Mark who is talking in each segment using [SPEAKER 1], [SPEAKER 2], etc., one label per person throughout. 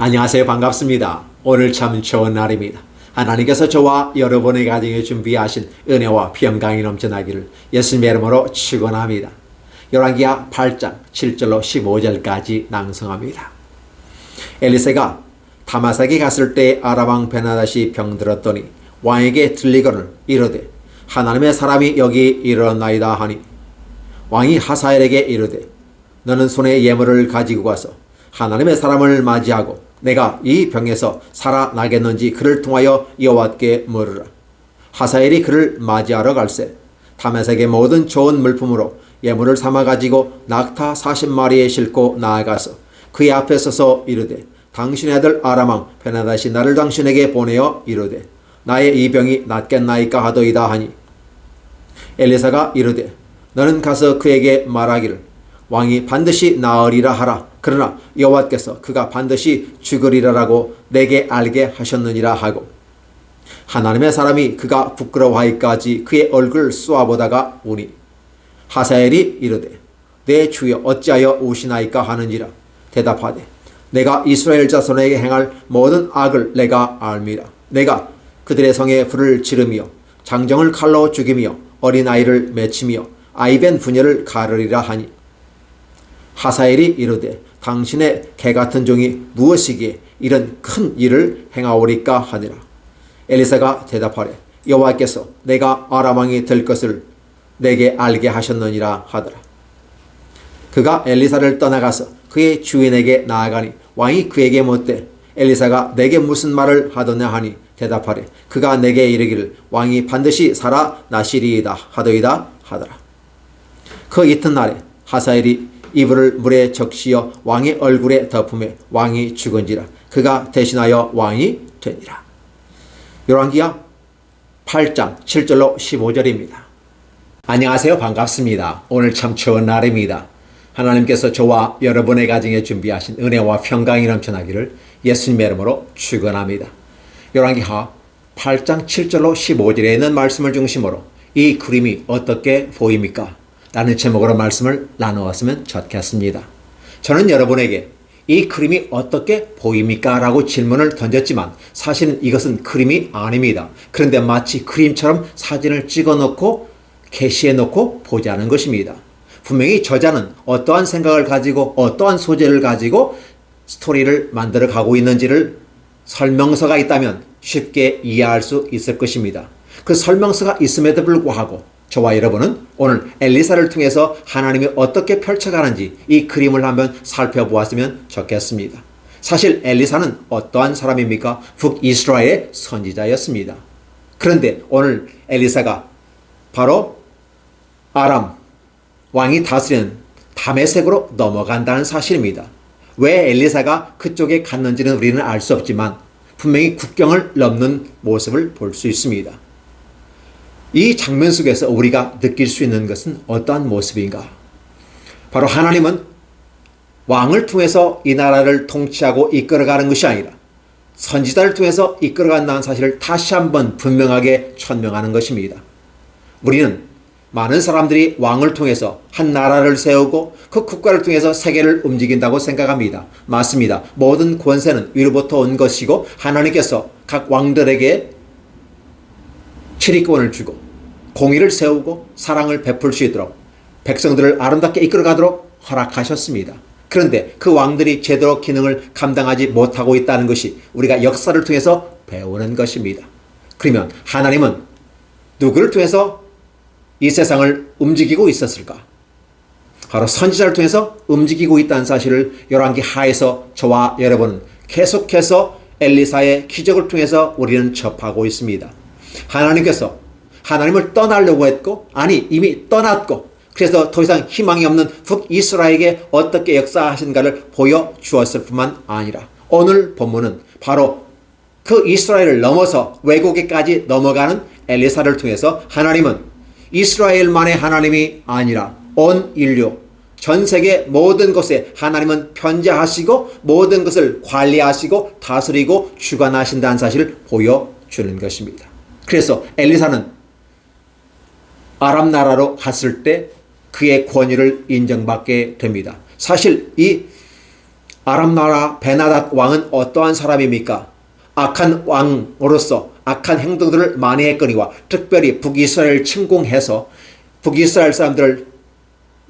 [SPEAKER 1] 안녕하세요. 반갑습니다. 오늘 참 좋은 날입니다. 하나님께서 저와 여러분의 가정에 준비하신 은혜와 평강이 넘쳐나기를 예수님의 이름으로 축원합니다. 열왕기하 8장 7절로 15절까지 낭송합니다. 엘리사가 다마섹에 갔을 때 아람 왕 베나닷이 병들었더니 왕에게 들리거늘 이르되 하나님의 사람이 여기 이르렀나이다 하니 왕이 하사엘에게 이르되 너는 손에 예물을 가지고 가서 하나님의 사람을 맞이하고 내가 이 병에서 살아나겠는지 그를 통하여 여호와께 물으라. 하사엘이 그를 맞이하러 갈새 다메섹의 모든 좋은 물품으로 예물을 삼아 가지고 낙타 40마리에 싣고 나아가서 그의 앞에 서서 이르되 당신의 아들 아람 왕 베나닷이 나를 당신에게 보내어 이르되 나의 이 병이 낫겠나이까 하더이다 하니 엘리사가 이르되 너는 가서 그에게 말하기를 왕이 반드시 나으리라 하라. 그러나 여호와께서 그가 반드시 죽으리라라고 내게 알게 하셨느니라 하고 하나님의 사람이 그가 부끄러워하기까지 그의 얼굴을 쏘아보다가 우니 하사엘이 이르되 내 주여 어찌하여 우시나이까 하는지라. 대답하되 내가 이스라엘 자손에게 행할 모든 악을 내가 알미라. 내가 그들의 성에 불을 지르며 장정을 칼로 죽이며 어린아이를 맺히며 아이벤 부녀를 가르리라 하니 하사엘이 이르되 당신의 개같은 종이 무엇이기에 이런 큰 일을 행하오리까 하니라. 엘리사가 대답하되 여호와께서 내가 아람 왕이 될 것을 내게 알게 하셨느니라 하더라. 그가 엘리사를 떠나가서 그의 주인에게 나아가니 왕이 그에게 묻되 엘리사가 내게 무슨 말을 하더냐 하니 대답하되 그가 내게 이르기를 왕이 반드시 살아나시리이다 하더이다 하더라. 그 이튿날에 하사엘이 이불을 물에 적시어 왕의 얼굴에 덮음에 왕이 죽은지라. 그가 대신하여 왕이 되니라. 열왕기하 8장 7절로 15절입니다. 안녕하세요. 반갑습니다. 오늘 참 좋은 날입니다. 하나님께서 저와 여러분의 가정에 준비하신 은혜와 평강이 넘쳐나기를 예수님의 이름으로 축원합니다. 열왕기하 8장 7절로 15절에 있는 말씀을 중심으로 이 그림이 어떻게 보입니까? 라는 제목으로 말씀을 나누었으면 좋겠습니다. 저는 여러분에게 이 그림이 어떻게 보입니까? 라고 질문을 던졌지만 사실은 이것은 그림이 아닙니다. 그런데 마치 그림처럼 사진을 찍어 놓고 게시해 놓고 보자는 것입니다. 분명히 저자는 어떠한 생각을 가지고 어떠한 소재를 가지고 스토리를 만들어 가고 있는지를 설명서가 있다면 쉽게 이해할 수 있을 것입니다. 그 설명서가 있음에도 불구하고 저와 여러분은 오늘 엘리사를 통해서 하나님이 어떻게 펼쳐가는지 이 그림을 한번 살펴보았으면 좋겠습니다. 사실 엘리사는 어떠한 사람입니까? 북이스라엘의 선지자였습니다. 그런데 오늘 엘리사가 바로 아람 왕이 다스리는 다메섹으로 넘어간다는 사실입니다. 왜 엘리사가 그쪽에 갔는지는 우리는 알 수 없지만 분명히 국경을 넘는 모습을 볼 수 있습니다. 이 장면 속에서 우리가 느낄 수 있는 것은 어떠한 모습인가? 바로 하나님은 왕을 통해서 이 나라를 통치하고 이끌어가는 것이 아니라 선지자를 통해서 이끌어간다는 사실을 다시 한번 분명하게 천명하는 것입니다. 우리는 많은 사람들이 왕을 통해서 한 나라를 세우고 그 국가를 통해서 세계를 움직인다고 생각합니다. 맞습니다. 모든 권세는 위로부터 온 것이고 하나님께서 각 왕들에게 치리권을 주고 공의를 세우고 사랑을 베풀 수 있도록 백성들을 아름답게 이끌어가도록 허락하셨습니다. 그런데 그 왕들이 제대로 기능을 감당하지 못하고 있다는 것이 우리가 역사를 통해서 배우는 것입니다. 그러면 하나님은 누구를 통해서 이 세상을 움직이고 있었을까? 바로 선지자를 통해서 움직이고 있다는 사실을 열왕기하에서 저와 여러분은 계속해서 엘리사의 기적을 통해서 우리는 접하고 있습니다. 하나님께서 하나님을 떠나려고 했고 아니 이미 떠났고 그래서 더 이상 희망이 없는 북이스라엘에게 어떻게 역사하신가를 보여주었을 뿐만 아니라 오늘 본문은 바로 그 이스라엘을 넘어서 외국에까지 넘어가는 엘리사를 통해서 하나님은 이스라엘만의 하나님이 아니라 온 인류 전 세계 모든 곳에 하나님은 편재하시고 모든 것을 관리하시고 다스리고 주관하신다는 사실을 보여주는 것입니다. 그래서 엘리사는 아람 나라로 갔을 때 그의 권위를 인정받게 됩니다. 사실 이 아람 나라 베나닷 왕은 어떠한 사람입니까? 악한 왕으로서 악한 행동들을 많이 했거니와 특별히 북이스라엘을 침공해서 북이스라엘 사람들을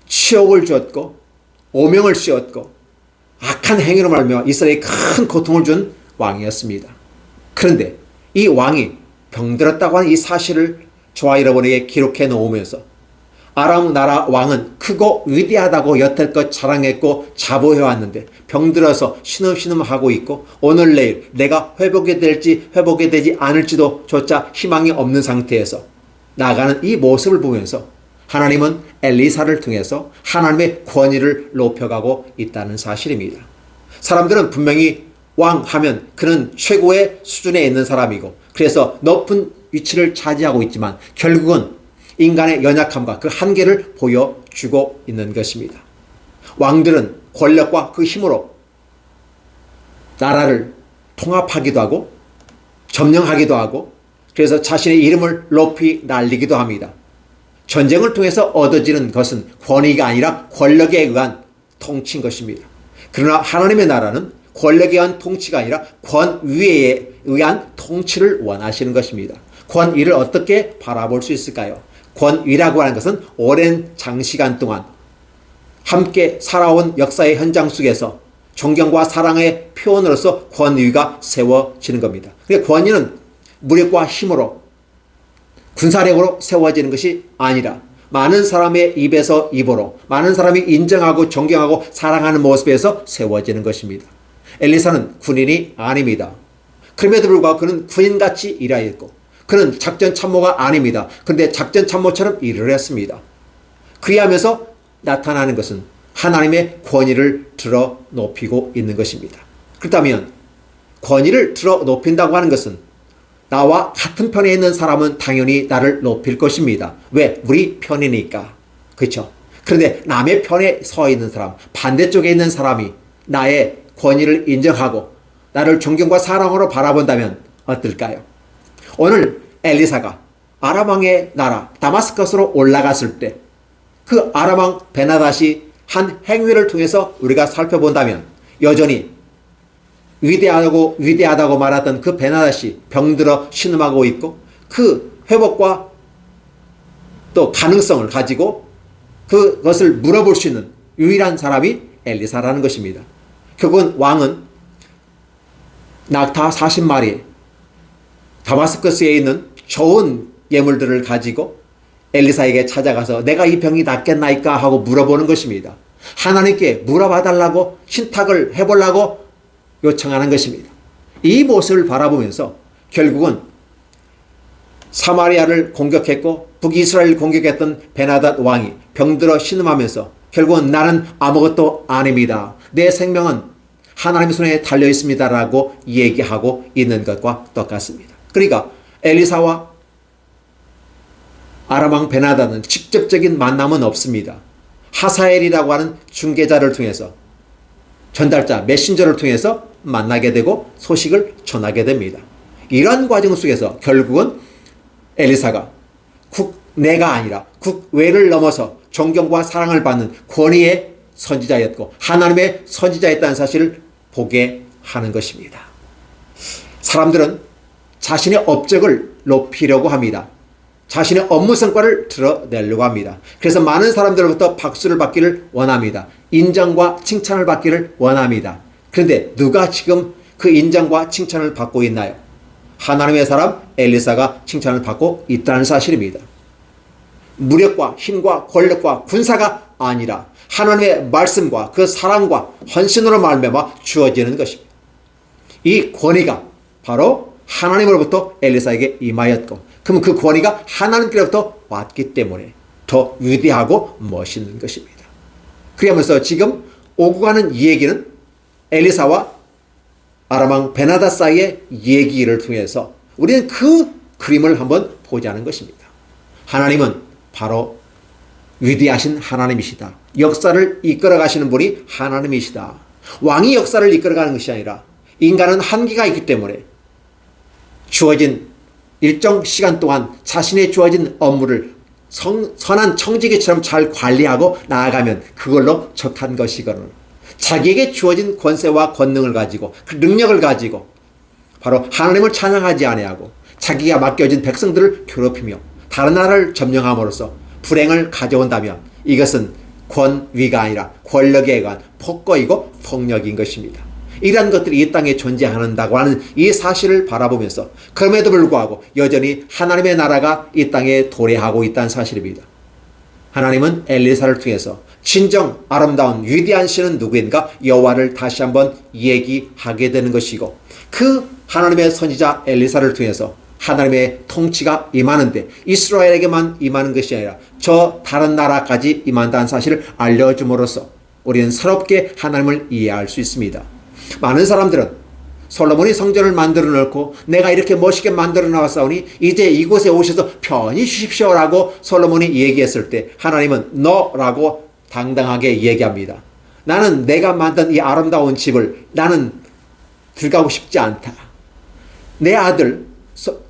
[SPEAKER 1] 치욕을 주었고 오명을 씌웠고 악한 행위로 말미암아 이스라엘에 큰 고통을 준 왕이었습니다. 그런데 이 왕이 병들었다고 하는 이 사실을 저와 여러분에게 기록해 놓으면서 아람 나라 왕은 크고 위대하다고 여태껏 자랑했고 자부해왔는데 병들어서 신음신음하고 있고 오늘 내일 내가 회복이 될지 회복이 되지 않을지도 조차 희망이 없는 상태에서 나가는 이 모습을 보면서 하나님은 엘리사를 통해서 하나님의 권위를 높여가고 있다는 사실입니다. 사람들은 분명히 왕 하면 그는 최고의 수준에 있는 사람이고 그래서 높은 위치를 차지하고 있지만 결국은 인간의 연약함과 그 한계를 보여주고 있는 것입니다. 왕들은 권력과 그 힘으로 나라를 통합하기도 하고 점령하기도 하고 그래서 자신의 이름을 높이 날리기도 합니다. 전쟁을 통해서 얻어지는 것은 권위가 아니라 권력에 의한 통치인 것입니다. 그러나 하나님의 나라는 권력에 의한 통치가 아니라 권위에 의한 통치를 원하시는 것입니다. 권위를 어떻게 바라볼 수 있을까요? 권위라고 하는 것은 오랜 장시간 동안 함께 살아온 역사의 현장 속에서 존경과 사랑의 표현으로서 권위가 세워지는 겁니다. 그러니까 권위는 무력과 힘으로 군사력으로 세워지는 것이 아니라 많은 사람의 입에서 입으로 많은 사람이 인정하고 존경하고 사랑하는 모습에서 세워지는 것입니다. 엘리사는 군인이 아닙니다. 그럼에도 불구하고 그는 군인같이 일하였고 그는 작전 참모가 아닙니다. 그런데 작전 참모처럼 일을 했습니다. 그리하면서 나타나는 것은 하나님의 권위를 들어 높이고 있는 것입니다. 그렇다면 권위를 들어 높인다고 하는 것은 나와 같은 편에 있는 사람은 당연히 나를 높일 것입니다. 왜? 우리 편이니까. 그렇죠? 그런데 남의 편에 서 있는 사람, 반대쪽에 있는 사람이 나의 권위를 인정하고 나를 존경과 사랑으로 바라본다면 어떨까요? 오늘 엘리사가 아람 왕의 나라 다마스커스로 올라갔을 때 그 아람 왕 베나닷이 한 행위를 통해서 우리가 살펴본다면 여전히 위대하다고 말하던 그 베나닷이 병들어 신음하고 있고 그 회복과 또 가능성을 가지고 그것을 물어볼 수 있는 유일한 사람이 엘리사라는 것입니다. 결국은 왕은 낙타 40마리 다마스커스에 있는 좋은 예물들을 가지고 엘리사에게 찾아가서 내가 이 병이 낫겠나이까 하고 물어보는 것입니다. 하나님께 물어봐달라고 신탁을 해보려고 요청하는 것입니다. 이 모습을 바라보면서 결국은 사마리아를 공격했고 북이스라엘을 공격했던 베나닷 왕이 병들어 신음하면서 결국은 나는 아무것도 아닙니다. 내 생명은 하나님의 손에 달려 있습니다라고 얘기하고 있는 것과 똑같습니다. 그러니까 엘리사와 아람 왕 베나닷은 직접적인 만남은 없습니다. 하사엘이라고 하는 중개자를 통해서 전달자 메신저를 통해서 만나게 되고 소식을 전하게 됩니다. 이러한 과정 속에서 결국은 엘리사가 국내가 아니라 국외를 넘어서 존경과 사랑을 받는 권위의 선지자였고 하나님의 선지자였다는 사실을 보게 하는 것입니다. 사람들은 자신의 업적을 높이려고 합니다. 자신의 업무 성과를 드러내려고 합니다. 그래서 많은 사람들로부터 박수를 받기를 원합니다. 인정과 칭찬을 받기를 원합니다. 그런데 누가 지금 그 인정과 칭찬을 받고 있나요? 하나님의 사람 엘리사가 칭찬을 받고 있다는 사실입니다. 무력과 힘과 권력과 군사가 아니라 하나님의 말씀과 그 사랑과 헌신으로 말미암아 주어지는 것입니다. 이 권위가 바로 하나님으로부터 엘리사에게 임하였고 그럼 그 권위가 하나님께로부터 왔기 때문에 더 위대하고 멋있는 것입니다. 그러면서 지금 오고 가는 이 얘기는 엘리사와 아람 왕 베나닷 사이의 얘기를 통해서 우리는 그 그림을 한번 보자는 것입니다. 하나님은 바로 위대하신 하나님이시다. 역사를 이끌어 가시는 분이 하나님이시다. 왕이 역사를 이끌어가는 것이 아니라 인간은 한계가 있기 때문에 주어진 일정 시간 동안 자신의 주어진 업무를 선한 청지기처럼 잘 관리하고 나아가면 그걸로 족한 것이거든. 자기에게 주어진 권세와 권능을 가지고 그 능력을 가지고 바로 하나님을 찬양하지 아니하고 자기가 맡겨진 백성들을 괴롭히며 다른 나라를 점령함으로써 불행을 가져온다면 이것은 권위가 아니라 권력에 의한 폭거이고 폭력인 것입니다. 이러한 것들이 이 땅에 존재한다고 하는 이 사실을 바라보면서 그럼에도 불구하고 여전히 하나님의 나라가 이 땅에 도래하고 있다는 사실입니다. 하나님은 엘리사를 통해서 진정 아름다운 위대한 신은 누구인가 여호와를 다시 한번 얘기하게 되는 것이고 그 하나님의 선지자 엘리사를 통해서 하나님의 통치가 임하는데 이스라엘에게만 임하는 것이 아니라 저 다른 나라까지 임한다는 사실을 알려줌으로써 우리는 새롭게 하나님을 이해할 수 있습니다. 많은 사람들은 솔로몬이 성전을 만들어 놓고 내가 이렇게 멋있게 만들어 놨사오니 이제 이곳에 오셔서 편히 쉬십시오라고 솔로몬이 얘기했을 때 하나님은 너라고 당당하게 얘기합니다. 나는 내가 만든 이 아름다운 집을 나는 들어가고 싶지 않다. 내 아들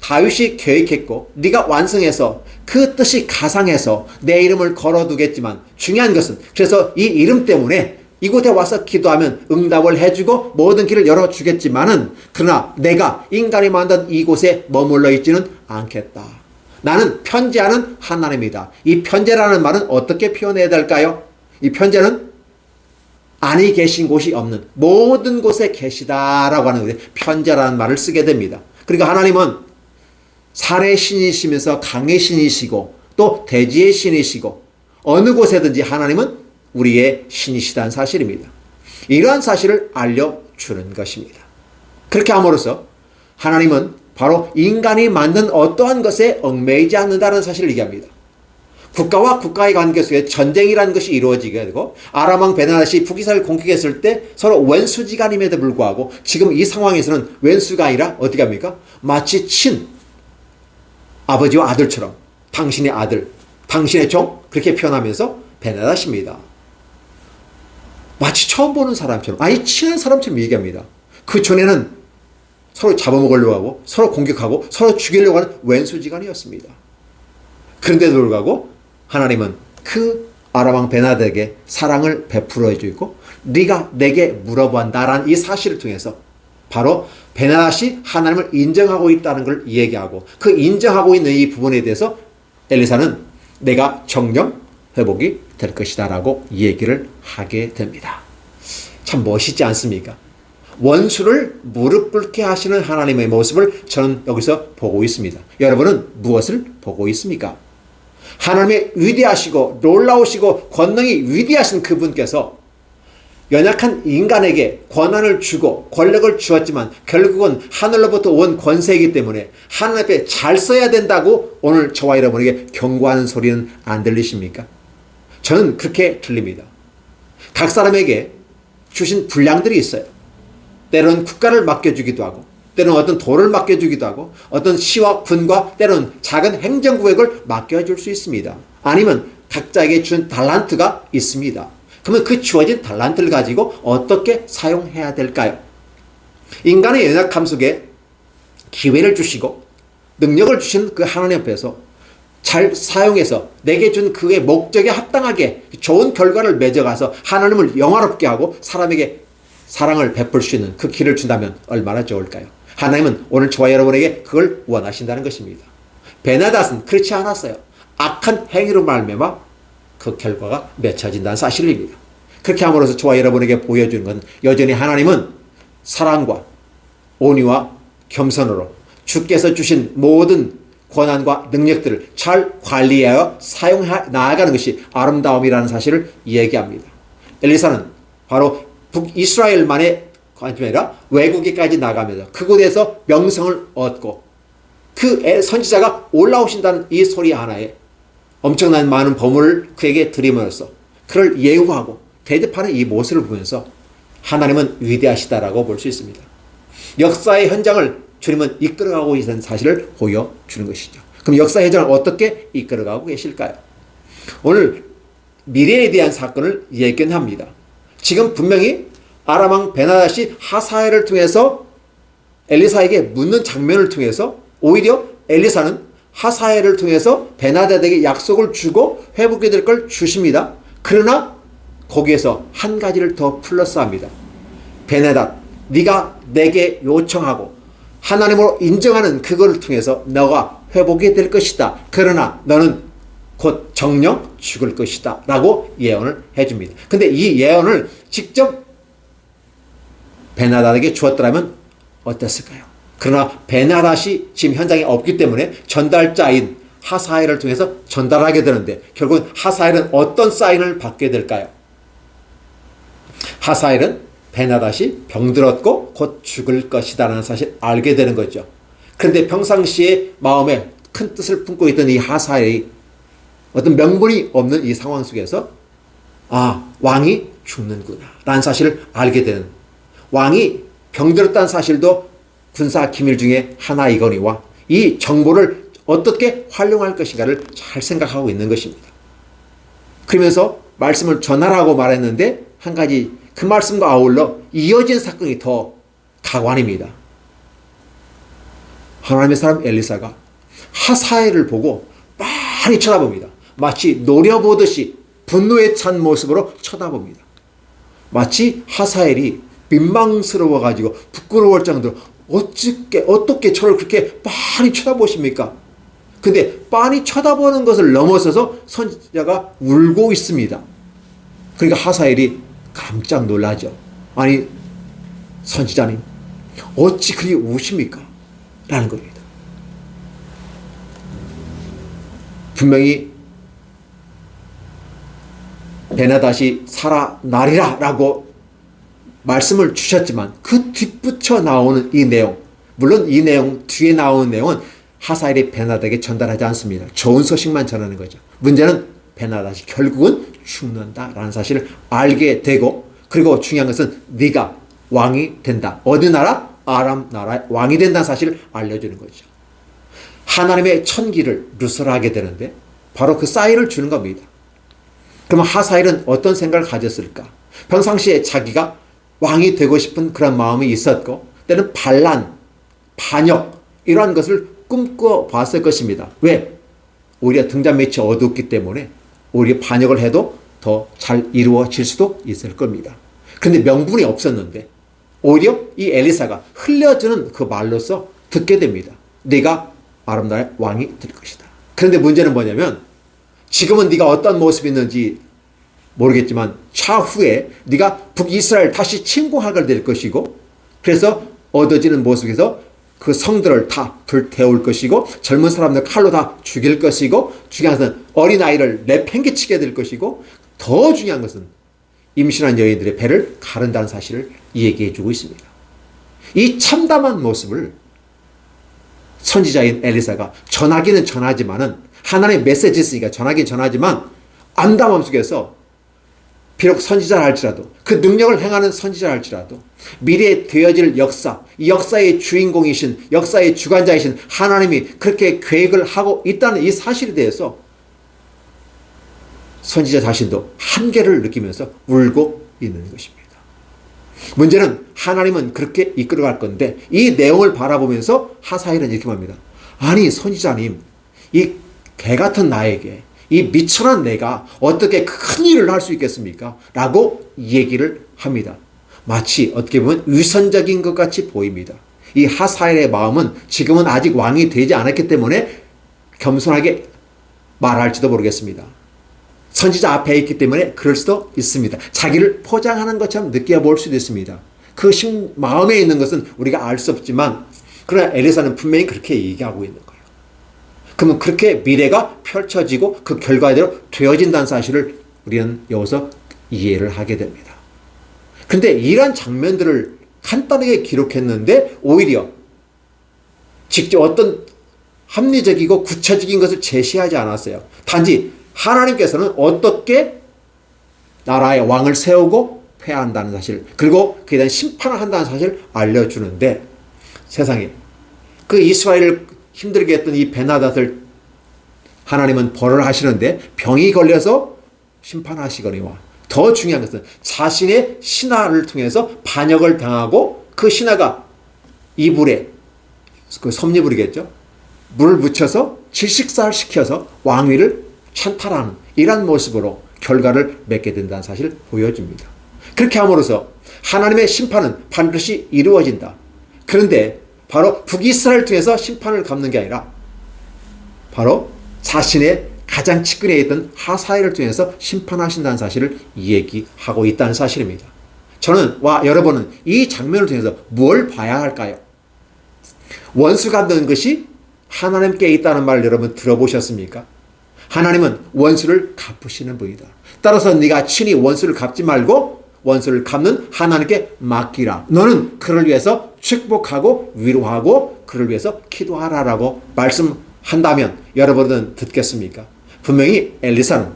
[SPEAKER 1] 다윗이 계획했고 네가 완성해서 그 뜻이 가상해서 내 이름을 걸어두겠지만 중요한 것은 그래서 이 이름 때문에 이곳에 와서 기도하면 응답을 해주고 모든 길을 열어주겠지만은 그러나 내가 인간이 만든 이곳에 머물러 있지는 않겠다. 나는 편재하는 하나님이다. 이 편재라는 말은 어떻게 표현해야 될까요? 이 편재는 아니 계신 곳이 없는 모든 곳에 계시다라고 하는 것에 편재라는 말을 쓰게 됩니다. 그러니까 하나님은 산의 신이시면서 강의 신이시고 또 대지의 신이시고 어느 곳에든지 하나님은 우리의 신이시다는 사실입니다. 이러한 사실을 알려주는 것입니다. 그렇게 함으로써 하나님은 바로 인간이 만든 어떠한 것에 얽매이지 않는다는 사실을 얘기합니다. 국가와 국가의 관계 속에 전쟁이라는 것이 이루어지게 되고 아람왕 베나다시 북이스라엘을 공격했을 때 서로 왼수지간임에도 불구하고 지금 이 상황에서는 왼수가 아니라 어떻게 합니까? 마치 친 아버지와 아들처럼 당신의 아들, 당신의 종 그렇게 표현하면서 베나다시입니다. 마치 처음 보는 사람처럼 아니 친한 사람처럼 얘기합니다. 그 전에는 서로 잡아먹으려고 하고 서로 공격하고 서로 죽이려고 하는 왼수지간이었습니다. 그런데도 불구하고 하나님은 그 아람왕 베나다에게 사랑을 베풀어 주고 네가 내게 물어본다라는 이 사실을 통해서 바로 베나다시 하나님을 인정하고 있다는 걸 얘기하고 그 인정하고 있는 이 부분에 대해서 엘리사는 내가 정령 회복이 될 것이다 라고 얘기를 하게 됩니다. 참 멋있지 않습니까? 원수를 무릎 꿇게 하시는 하나님의 모습을 저는 여기서 보고 있습니다. 여러분은 무엇을 보고 있습니까? 하나님의 위대하시고 놀라우시고 권능이 위대하신 그분께서 연약한 인간에게 권한을 주고 권력을 주었지만 결국은 하늘로부터 온 권세이기 때문에 하나님 앞에 잘 써야 된다고 오늘 저와 여러분에게 경고하는 소리는 안 들리십니까? 저는 그렇게 들립니다. 각 사람에게 주신 분량들이 있어요. 때로는 국가를 맡겨주기도 하고 때로는 어떤 도를 맡겨주기도 하고 어떤 시와 군과 때로는 작은 행정구역을 맡겨줄 수 있습니다. 아니면 각자에게 준 달란트가 있습니다. 그러면 그 주어진 달란트를 가지고 어떻게 사용해야 될까요? 인간의 연약함 속에 기회를 주시고 능력을 주신 그 하나님 앞에서 잘 사용해서 내게 준 그의 목적에 합당하게 좋은 결과를 맺어가서 하나님을 영화롭게 하고 사람에게 사랑을 베풀 수 있는 그 길을 준다면 얼마나 좋을까요? 하나님은 오늘 저와 여러분에게 그걸 원하신다는 것입니다. 베나닷은 그렇지 않았어요. 악한 행위로 말미암아 그 결과가 맺혀진다는 사실입니다. 그렇게 함으로써 저와 여러분에게 보여주는 건 여전히 하나님은 사랑과 온유와 겸손으로 주께서 주신 모든 권한과 능력들을 잘 관리하여 사용해 나아가는 것이 아름다움이라는 사실을 얘기합니다. 엘리사는 바로 북이스라엘만의 관심이 아니라 외국에까지 나가면서 그곳에서 명성을 얻고 그 선지자가 올라오신다는 이 소리 하나에 엄청난 많은 보물을 그에게 드림으로써 그를 예우하고 대접하는 이 모습을 보면서 하나님은 위대하시다라고 볼 수 있습니다. 역사의 현장을 주님은 이끌어가고 있는 사실을 보여주는 것이죠. 그럼 역사의 현장을 어떻게 이끌어가고 계실까요? 오늘 미래에 대한 사건을 예견합니다. 지금 분명히 아람왕 베나닷이 하사엘을 통해서 엘리사에게 묻는 장면을 통해서 오히려 엘리사는 하사엘을 통해서 베나닷에게 약속을 주고 회복이 될 걸 주십니다. 그러나 거기에서 한 가지를 더 플러스합니다. 베네닷, 네가 내게 요청하고 하나님으로 인정하는 그거를 통해서 너가 회복이 될 것이다. 그러나 너는 곧 정령 죽을 것이다 라고 예언을 해줍니다. 근데 이 예언을 직접 베나닷에게 주었더라면 어땠을까요? 그러나 베나닷이 지금 현장에 없기 때문에 전달자인 하사엘을 통해서 전달하게 되는데 결국은 하사엘은 어떤 사인을 받게 될까요? 하사엘은 베나닷이 병들었고 곧 죽을 것이다 라는 사실을 알게 되는 거죠. 그런데 평상시에 마음에 큰 뜻을 품고 있던 이 하사엘이 어떤 명분이 없는 이 상황 속에서 왕이 죽는구나 라는 사실을 알게 되는, 왕이 병들었다는 사실도 군사 기밀 중에 하나이거니와 이 정보를 어떻게 활용할 것인가를 잘 생각하고 있는 것입니다. 그러면서 말씀을 전하라고 말했는데 한 가지 그 말씀과 아울러 이어진 사건이 더 가관입니다. 하나님의 사람 엘리사가 하사엘을 보고 많이 쳐다봅니다. 마치 노려보듯이 분노에 찬 모습으로 쳐다봅니다. 마치 하사엘이 민망스러워가지고 부끄러울 정도로 어떻게 저를 그렇게 많이 쳐다보십니까? 근데 빤히 쳐다보는 것을 넘어서서 선지자가 울고 있습니다. 그러니까 하사엘이 깜짝 놀라죠. 아니 선지자님 어찌 그리 우십니까? 라는 겁니다. 분명히 베나닷이 살아나리라 라고 말씀을 주셨지만 그 뒷붙여 나오는 이 내용, 물론 이 내용 뒤에 나오는 내용은 하사엘이 베나닷에게 전달하지 않습니다. 좋은 소식만 전하는 거죠. 문제는 베나닷이 결국은 죽는다라는 사실을 알게 되고, 그리고 중요한 것은 네가 왕이 된다. 어디 나라? 아람 나라의 왕이 된다는 사실을 알려주는 거죠. 하나님의 천기를 누설하게 되는데 바로 그 사인을 주는 겁니다. 그러면 하사엘은 어떤 생각을 가졌을까? 평상시에 자기가 왕이 되고 싶은 그런 마음이 있었고 때는 반란, 반역 이러한 것을 꿈꿔봤을 것입니다. 왜? 오히려 등잔빛이 어둡기 때문에 오히려 반역을 해도 더 잘 이루어질 수도 있을 겁니다. 그런데 명분이 없었는데 오히려 이 엘리사가 흘려주는 그 말로서 듣게 됩니다. 네가 아람 나라의 왕이 될 것이다. 그런데 문제는 뭐냐면 지금은 네가 어떤 모습이 있는지 모르겠지만 차후에 네가 북이스라엘 다시 침공하게 될 것이고, 그래서 얻어지는 모습에서 그 성들을 다 불태울 것이고 젊은 사람들 칼로 다 죽일 것이고, 중요한 것은 어린아이를 내팽개치게 될 것이고, 더 중요한 것은 임신한 여인들의 배를 가른다는 사실을 얘기해 주고 있습니다. 이 참담한 모습을 선지자인 엘리사가 전하기는 전하지만은, 하나님의 메시지 있으니까 전하긴 전하지만 암담함 속에서 비록 선지자라 할지라도, 그 능력을 행하는 선지자라 할지라도 미래에 되어질 역사, 이 역사의 주인공이신, 역사의 주관자이신 하나님이 그렇게 계획을 하고 있다는 이 사실에 대해서 선지자 자신도 한계를 느끼면서 울고 있는 것입니다. 문제는 하나님은 그렇게 이끌어갈 건데 이 내용을 바라보면서 하사엘은 이렇게 말합니다. 아니 선지자님, 이 개같은 나에게, 이 미천한 내가 어떻게 큰 일을 할 수 있겠습니까? 라고 얘기를 합니다. 마치 어떻게 보면 위선적인 것 같이 보입니다. 이 하사엘의 마음은 지금은 아직 왕이 되지 않았기 때문에 겸손하게 말할지도 모르겠습니다. 선지자 앞에 있기 때문에 그럴 수도 있습니다. 자기를 포장하는 것처럼 느껴볼 수도 있습니다. 그 마음에 있는 것은 우리가 알 수 없지만, 그러나 엘리사는 분명히 그렇게 얘기하고 있는 거예요. 그러면 그렇게 미래가 펼쳐지고 그 결과대로 되어진다는 사실을 우리는 여기서 이해를 하게 됩니다. 그런데 이런 장면들을 간단하게 기록했는데 오히려 직접 어떤 합리적이고 구체적인 것을 제시하지 않았어요. 단지 하나님께서는 어떻게 나라의 왕을 세우고 폐하한다는 사실, 그리고 그에 대한 심판을 한다는 사실을 알려주는데, 세상에 그 이스라엘을 힘들게 했던 이 베나닷을 하나님은 벌을 하시는데 병이 걸려서 심판하시거니와, 더 중요한 것은 자신의 신하를 통해서 반역을 당하고 그 신하가 이불에, 그 섭리불이겠죠, 물을 묻혀서 질식사를 시켜서 왕위를 찬탈하는 이런 모습으로 결과를 맺게 된다는 사실을 보여줍니다. 그렇게 함으로써 하나님의 심판은 반드시 이루어진다. 그런데 바로 북이스라엘을 통해서 심판을 갚는 게 아니라 바로 자신의 가장 측근에 있던 하사엘을 통해서 심판하신다는 사실을 얘기하고 있다는 사실입니다. 저는 여러분은 이 장면을 통해서 뭘 봐야 할까요? 원수 갚는 것이 하나님께 있다는 말을 여러분 들어보셨습니까? 하나님은 원수를 갚으시는 분이다. 따라서 네가 친히 원수를 갚지 말고 원수를 갚는 하나님께 맡기라. 너는 그를 위해서 축복하고 위로하고 그를 위해서 기도하라라고 말씀한다면 여러분은 듣겠습니까? 분명히 엘리사는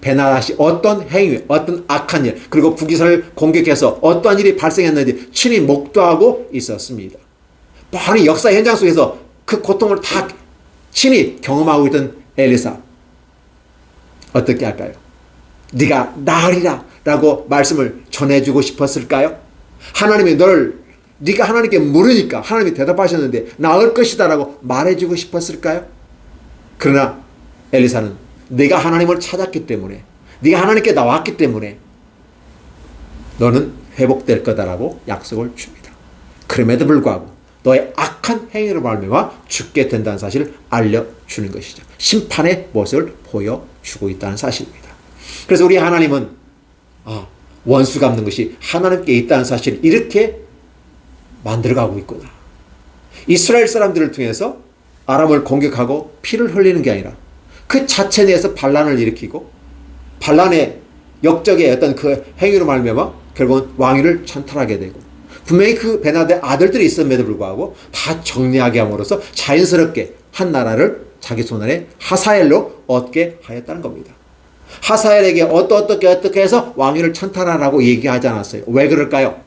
[SPEAKER 1] 베나닷이 어떤 행위, 어떤 악한 일, 그리고 북이스라엘을 공격해서 어떠한 일이 발생했는지 친히 목도하고 있었습니다. 뻔히 역사 현장 속에서 그 고통을 다 친히 경험하고 있던 엘리사, 어떻게 할까요? 네가 나으리라 라고 말씀을 전해주고 싶었을까요? 하나님이 네가 하나님께 물으니까 하나님이 대답하셨는데 나을 것이다 라고 말해주고 싶었을까요? 그러나 엘리사는 네가 하나님을 찾았기 때문에, 네가 하나님께 나왔기 때문에 너는 회복될 거다라고 약속을 줍니다. 그럼에도 불구하고 너의 악한 행위로 말미암아 죽게 된다는 사실을 알려주는 것이죠. 심판의 모습을 보여주고 있다는 사실입니다. 그래서 우리 하나님은 원수 갚는 것이 하나님께 있다는 사실을 이렇게 만들어가고 있구나. 이스라엘 사람들을 통해서 아람을 공격하고 피를 흘리는 게 아니라 그 자체 내에서 반란을 일으키고 반란의 역적의 어떤 그 행위로 말미암아 결국은 왕위를 찬탈하게 되고, 분명히 그 베나닷의 아들들이 있음에도 불구하고 다 정리하게 함으로써 자연스럽게 한 나라를 자기 손 안에 하사엘로 얻게 하였다는 겁니다. 하사엘에게 어떻게 해서 왕위를 찬탈하라고 얘기하지 않았어요. 왜 그럴까요?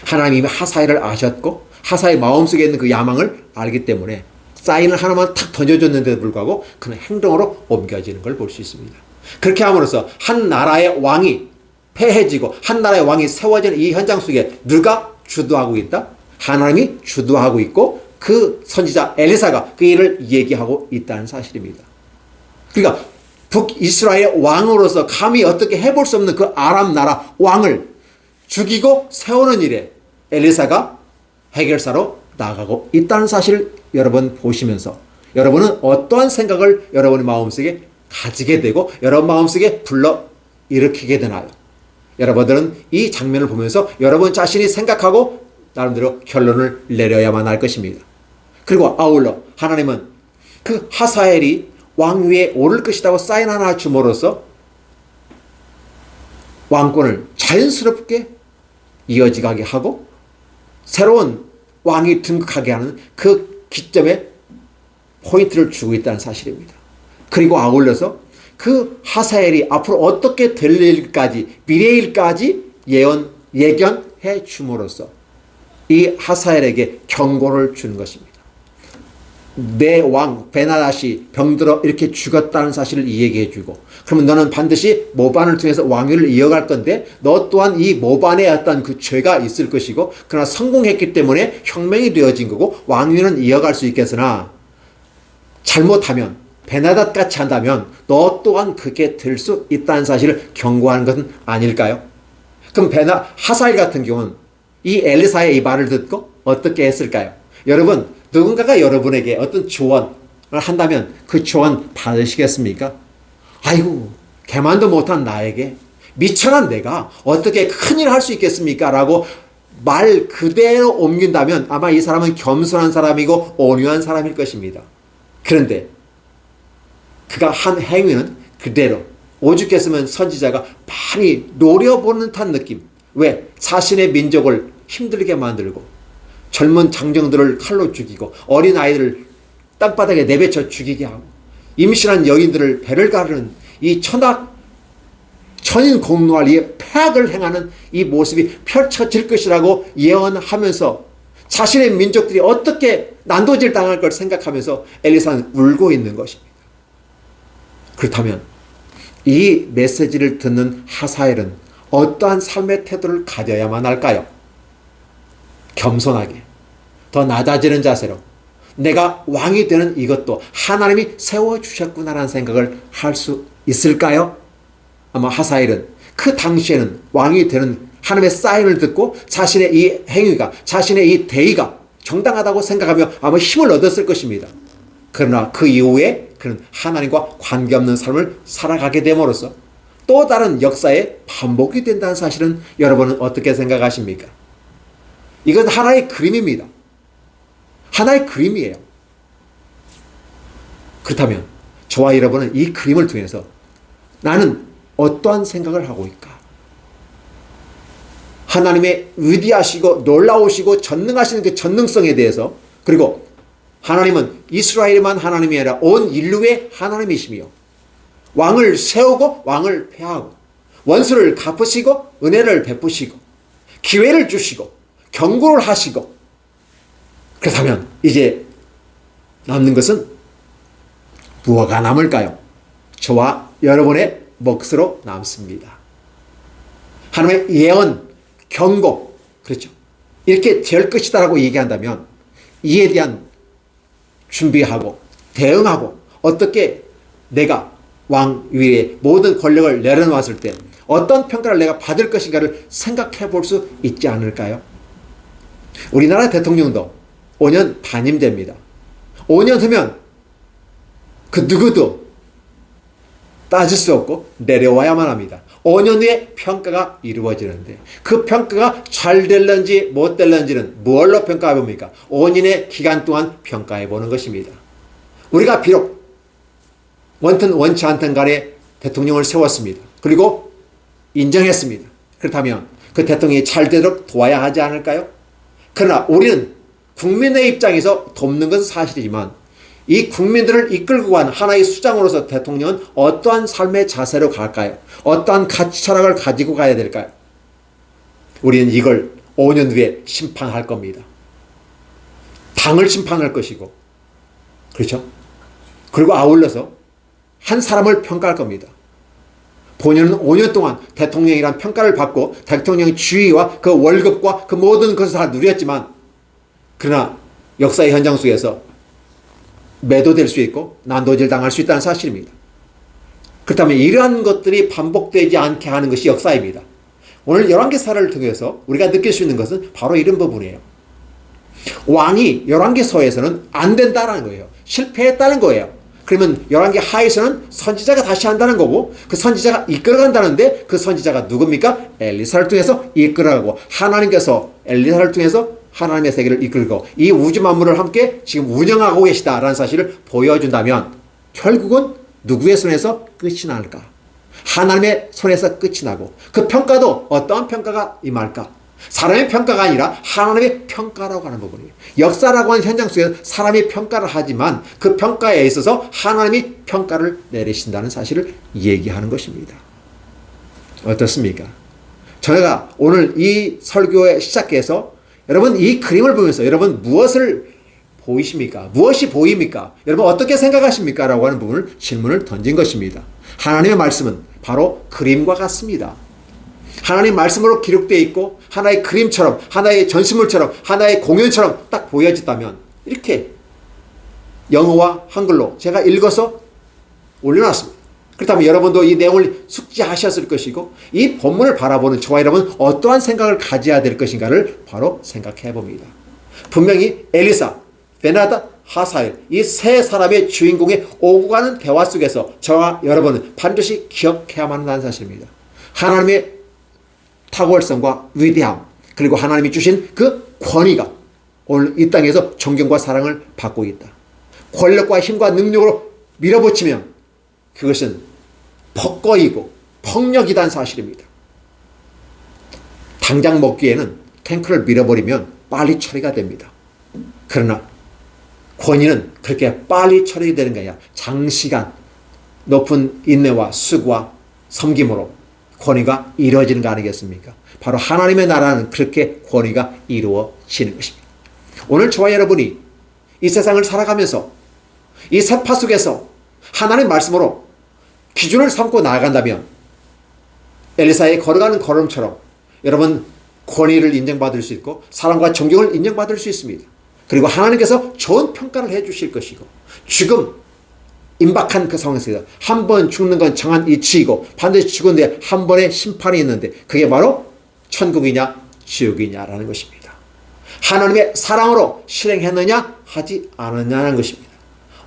[SPEAKER 1] 하나님이 하사엘을 아셨고 하사의 마음속에 있는 그 야망을 알기 때문에 사인을 하나만 탁 던져줬는데도 불구하고 그는 행동으로 옮겨지는 걸 볼 수 있습니다. 그렇게 함으로써 한 나라의 왕이 패해지고 한 나라의 왕이 세워지는 이 현장 속에 누가 주도하고 있다? 하나님이 주도하고 있고 그 선지자 엘리사가 그 일을 얘기하고 있다는 사실입니다. 그러니까 북이스라엘 왕으로서 감히 어떻게 해볼 수 없는 그 아람 나라 왕을 죽이고 세우는 일에 엘리사가 해결사로 나가고 있다는 사실을 여러분 보시면서 여러분은 어떠한 생각을 여러분의 마음속에 가지게 되고 여러분 마음속에 불러 일으키게 되나요? 여러분들은 이 장면을 보면서 여러분 자신이 생각하고 나름대로 결론을 내려야만 할 것입니다. 그리고 아울러 하나님은 그 하사엘이 왕위에 오를 것이라고 사인 하나 줌으로써 왕권을 자연스럽게 이어지게 하고 새로운 왕이 등극하게 하는 그 기점에 포인트를 주고 있다는 사실입니다. 그리고 아울러서 그 하사엘이 앞으로 어떻게 될 일까지, 미래의 일까지 예견해 줌으로써 이 하사엘에게 경고를 주는 것입니다. 내 왕 베나닷이 병들어 이렇게 죽었다는 사실을 얘기해 주고, 그러면 너는 반드시 모반을 통해서 왕위를 이어갈 건데 너 또한 이 모반에 어떤 그 죄가 있을 것이고, 그러나 성공했기 때문에 혁명이 되어진 거고 왕위는 이어갈 수 있겠으나 잘못하면 베나닷 같이 한다면 너 또한 그게 될 수 있다는 사실을 경고하는 것은 아닐까요? 그럼 하사엘 같은 경우는 이 엘리사의 이 말을 듣고 어떻게 했을까요? 여러분, 누군가가 여러분에게 어떤 조언을 한다면 그 조언 받으시겠습니까? 아이고, 개만도 못한 나에게 미천한 내가 어떻게 큰일 할 수 있겠습니까? 라고 말 그대로 옮긴다면 아마 이 사람은 겸손한 사람이고 온유한 사람일 것입니다. 그런데 그가 한 행위는 그대로 오죽했으면 선지자가 많이 노려보는 듯한 느낌. 왜? 자신의 민족을 힘들게 만들고 젊은 장정들을 칼로 죽이고 어린 아이들을 땅바닥에 내뱉어 죽이게 하고 임신한 여인들을 배를 가르는 이 천인 공노할 이 폐악을 행하는 이 모습이 펼쳐질 것이라고 예언하면서 자신의 민족들이 어떻게 난도질 당할 걸 생각하면서 엘리사는 울고 있는 것입니다. 그렇다면 이 메시지를 듣는 하사엘은 어떠한 삶의 태도를 가져야만 할까요? 겸손하게, 더 낮아지는 자세로 내가 왕이 되는 이것도 하나님이 세워주셨구나라는 생각을 할 수 있을까요? 아마 하사엘은 그 당시에는 왕이 되는 하나님의 사인을 듣고 자신의 이 행위가, 자신의 이 대의가 정당하다고 생각하며 아마 힘을 얻었을 것입니다. 그러나 그 이후에 그는 하나님과 관계없는 삶을 살아가게 됨으로써 또 다른 역사의 반복이 된다는 사실은 여러분은 어떻게 생각하십니까? 이건 하나의 그림입니다. 하나의 그림이에요. 그렇다면 저와 여러분은 이 그림을 통해서 나는 어떠한 생각을 하고 있을까? 하나님의 위대하시고 놀라우시고 전능하시는 그 전능성에 대해서, 그리고 하나님은 이스라엘만 하나님이 아니라 온 인류의 하나님이시며 왕을 세우고 왕을 폐하고 원수를 갚으시고 은혜를 베푸시고 기회를 주시고 경고를 하시고, 그렇다면 이제 남는 것은 무엇가 남을까요? 저와 여러분의 몫으로 남습니다. 하나님의 예언, 경고, 그렇죠. 이렇게 될 것이다라고 얘기한다면 이에 대한 준비하고 대응하고 어떻게 내가 왕 위에 모든 권력을 내려놓았을 때 어떤 평가를 내가 받을 것인가를 생각해 볼 수 있지 않을까요? 우리나라 대통령도 5년 단임됩니다. 5년 후면 그 누구도 따질 수 없고 내려와야만 합니다. 5년 후에 평가가 이루어지는데 그 평가가 잘 될런지 못 될런지는 무엇로 평가해 봅니까? 5년의 기간 동안 평가해 보는 것입니다. 우리가 비록 원튼 원치 않든 간에 대통령을 세웠습니다. 그리고 인정했습니다. 그렇다면 그 대통령이 잘 되도록 도와야 하지 않을까요? 그러나 우리는 국민의 입장에서 돕는 것은 사실이지만 이 국민들을 이끌고 간 하나의 수장으로서 대통령은 어떠한 삶의 자세로 갈까요? 어떠한 가치 철학을 가지고 가야 될까요? 우리는 이걸 5년 후에 심판할 겁니다. 당을 심판할 것이고, 그렇죠? 그리고 아울러서 한 사람을 평가할 겁니다. 본인은 5년 동안 대통령이란 평가를 받고 대통령의 지위와 그 월급과 그 모든 것을 다 누렸지만, 그러나 역사의 현장 속에서 매도될 수 있고 난도질 당할 수 있다는 사실입니다. 그렇다면 이러한 것들이 반복되지 않게 하는 것이 역사입니다. 오늘 열왕기사를 통해서 우리가 느낄 수 있는 것은 바로 이런 부분이에요. 왕이 열왕기서에서는 안 된다는 거예요. 실패했다는 거예요. 그러면 열왕기 하에서는 선지자가 다시 한다는 거고, 그 선지자가 이끌어간다는데 그 선지자가 누굽니까? 엘리사를 통해서 이끌어가고, 하나님께서 엘리사를 통해서 하나님의 세계를 이끌고 이 우주 만물을 함께 지금 운영하고 계시다라는 사실을 보여준다면 결국은 누구의 손에서 끝이 날까? 하나님의 손에서 끝이 나고, 그 평가도 어떠한 평가가 임할까? 사람의 평가가 아니라 하나님의 평가라고 하는 부분이에요. 역사라고 하는 현장 속에서 사람이 평가를 하지만 그 평가에 있어서 하나님이 평가를 내리신다는 사실을 얘기하는 것입니다. 어떻습니까? 저희가 오늘 이 설교에 시작해서 여러분 이 그림을 보면서 여러분 무엇을 보이십니까? 무엇이 보입니까? 여러분 어떻게 생각하십니까? 라고 하는 부분을 질문을 던진 것입니다. 하나님의 말씀은 바로 그림과 같습니다. 하나님 말씀으로 기록되어 있고 하나의 그림처럼, 하나의 전시물처럼, 하나의 공연처럼 딱 보여졌다면 이렇게 영어와 한글로 제가 읽어서 올려놨습니다. 그렇다면 여러분도 이 내용을 숙지하셨을 것이고 이 본문을 바라보는 저와 여러분 어떠한 생각을 가져야 될 것인가를 바로 생각해 봅니다. 분명히 엘리사, 베나다, 하사엘 이 세 사람의 주인공의 오고 가는 대화 속에서 저와 여러분은 반드시 기억해야만 한다는 사실입니다. 하나님의 탁월성과 위대함, 그리고 하나님이 주신 그 권위가 오늘 이 땅에서 존경과 사랑을 받고 있다. 권력과 힘과 능력으로 밀어붙이면 그것은 폭거이고 폭력이란 사실입니다. 당장 먹기에는 탱크를 밀어버리면 빨리 처리가 됩니다. 그러나 권위는 그렇게 빨리 처리되는 게 아니라 장시간 높은 인내와 수고와 섬김으로 권위가 이루어지는 거 아니겠습니까? 바로 하나님의 나라는 그렇게 권위가 이루어지는 것입니다. 오늘 저와 여러분이 이 세상을 살아가면서 이 세파 속에서 하나님 말씀으로 기준을 삼고 나아간다면 엘리사의 걸어가는 걸음처럼 여러분 권위를 인정받을 수 있고 사랑과 존경을 인정받을 수 있습니다. 그리고 하나님께서 좋은 평가를 해 주실 것이고 지금 임박한 그 상황에서 한 번 죽는 건 정한 이치이고 반드시 죽었는데 한 번의 심판이 있는데 그게 바로 천국이냐 지옥이냐라는 것입니다. 하나님의 사랑으로 실행했느냐 하지 않았냐는 것입니다.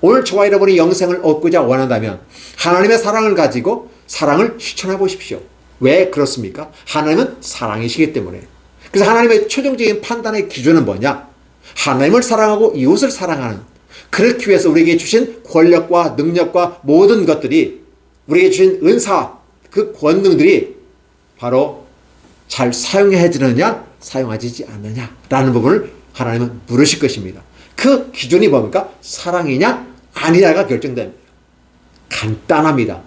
[SPEAKER 1] 오늘 저와 여러분이 영생을 얻고자 원한다면 하나님의 사랑을 가지고 사랑을 실천해 보십시오. 왜 그렇습니까? 하나님은 사랑이시기 때문에. 그래서 하나님의 최종적인 판단의 기준은 뭐냐? 하나님을 사랑하고 이웃을 사랑하는, 그렇기 위해서 우리에게 주신 권력과 능력과 모든 것들이, 우리에게 주신 은사, 그 권능들이 바로 잘 사용해지느냐 사용하지 않느냐라는 부분을 하나님은 물으실 것입니다. 그 기준이 뭡니까? 사랑이냐 아니냐가 결정됩니다. 간단합니다.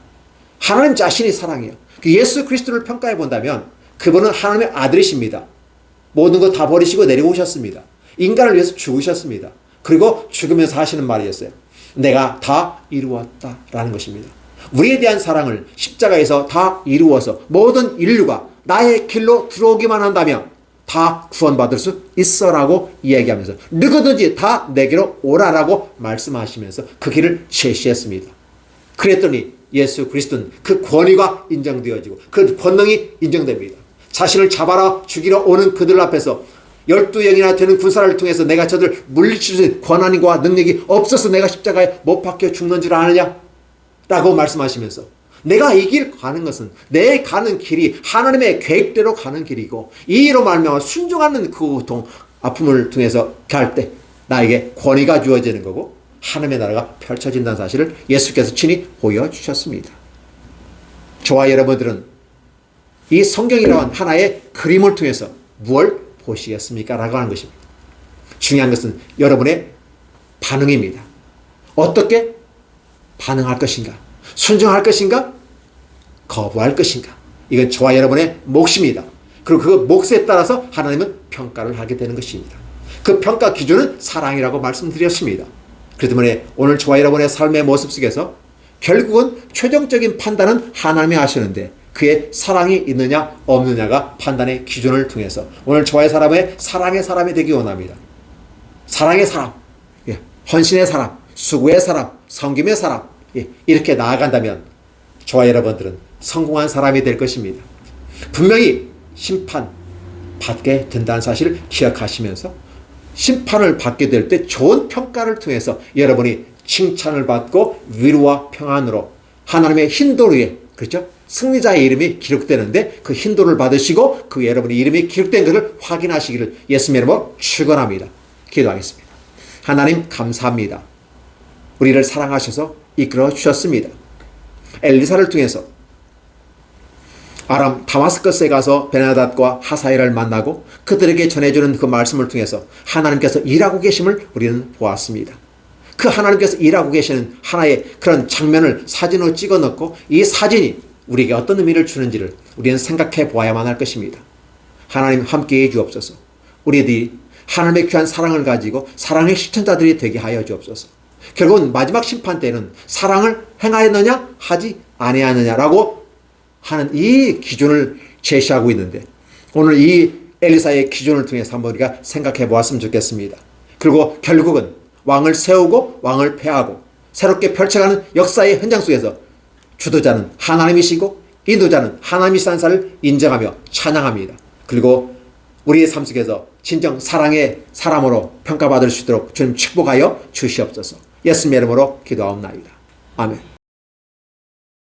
[SPEAKER 1] 하나님 자신이 사랑이에요. 예수 그리스도를 평가해 본다면 그분은 하나님의 아들이십니다. 모든 거 다 버리시고 내려오셨습니다. 인간을 위해서 죽으셨습니다. 그리고 죽으면서 하시는 말이었어요. 내가 다 이루었다라는 것입니다. 우리에 대한 사랑을 십자가에서 다 이루어서 모든 인류가 나의 길로 들어오기만 한다면 다 구원받을 수 있어라고 이야기하면서 누구든지 다 내게로 오라라고 말씀하시면서 그 길을 제시했습니다. 그랬더니 예수 그리스도는 그 권위가 인정되어지고 그 권능이 인정됩니다. 자신을 잡아라 죽이러 오는 그들 앞에서 12영이나 되는 군사를 통해서 내가 저들 물리칠 수 있는 권한과 능력이 없어서 내가 십자가에 못 박혀 죽는 줄 아느냐? 라고 말씀하시면서 내가 이 길 가는 것은 내 가는 길이 하나님의 계획대로 가는 길이고 이로 말미암아 순종하는 그 고통, 아픔을 통해서 갈 때 나에게 권위가 주어지는 거고 하나님의 나라가 펼쳐진다는 사실을 예수께서 친히 보여주셨습니다. 저와 여러분들은 이 성경이라는 하나의 그림을 통해서 무엇을 보시겠습니까? 라고 하는 것입니다. 중요한 것은 여러분의 반응입니다. 어떻게 반응할 것인가? 순종할 것인가? 거부할 것인가? 이건 저와 여러분의 몫입니다. 그리고 그 몫에 따라서 하나님은 평가를 하게 되는 것입니다. 그 평가 기준은 사랑이라고 말씀드렸습니다. 그렇기 때문에 오늘 저와 여러분의 삶의 모습 속에서 결국은 최종적인 판단은 하나님이 하시는데 그의 사랑이 있느냐 없느냐가 판단의 기준을 통해서 오늘 저와의 사람의 사랑의 사람이 되기 원합니다. 사랑의 사람, 헌신의 사람, 수고의 사람, 섬김의 사람, 이렇게 나아간다면 저와 여러분들은 성공한 사람이 될 것입니다. 분명히 심판 받게 된다는 사실을 기억하시면서 심판을 받게 될 때 좋은 평가를 통해서 여러분이 칭찬을 받고 위로와 평안으로 하나님의 힌도루에, 그렇죠? 승리자의 이름이 기록되는데 그 힌도를 받으시고 그 여러분의 이름이 기록된 것을 확인하시기를 예수님의 이름으로 축원합니다. 기도하겠습니다. 하나님 감사합니다. 우리를 사랑하셔서 이끌어 주셨습니다. 엘리사를 통해서 아람 다마스커스에 가서 베나닷과 하사엘을 만나고 그들에게 전해주는 그 말씀을 통해서 하나님께서 일하고 계심을 우리는 보았습니다. 그 하나님께서 일하고 계시는 하나의 그런 장면을 사진으로 찍어 넣고 이 사진이 우리에게 어떤 의미를 주는지를 우리는 생각해 보아야만 할 것입니다. 하나님 함께해 주옵소서. 우리들이 하나님의 귀한 사랑을 가지고 사랑의 실천자들이 되게 하여 주옵소서. 결국은 마지막 심판 때는 사랑을 행하였느냐 하지 아니하느냐라고 하는 이 기준을 제시하고 있는데 오늘 이 엘리사의 기준을 통해서 한번 우리가 생각해 보았으면 좋겠습니다. 그리고 결국은 왕을 세우고 왕을 폐하고 새롭게 펼쳐가는 역사의 현장 속에서 주도자는 하나님이시고 인도자는 하나님이시라는 사실을 인정하며 찬양합니다. 그리고 우리의 삶 속에서 진정 사랑의 사람으로 평가받을 수 있도록 주님 축복하여 주시옵소서. 예수님의 이름으로 기도하옵나이다. 아멘.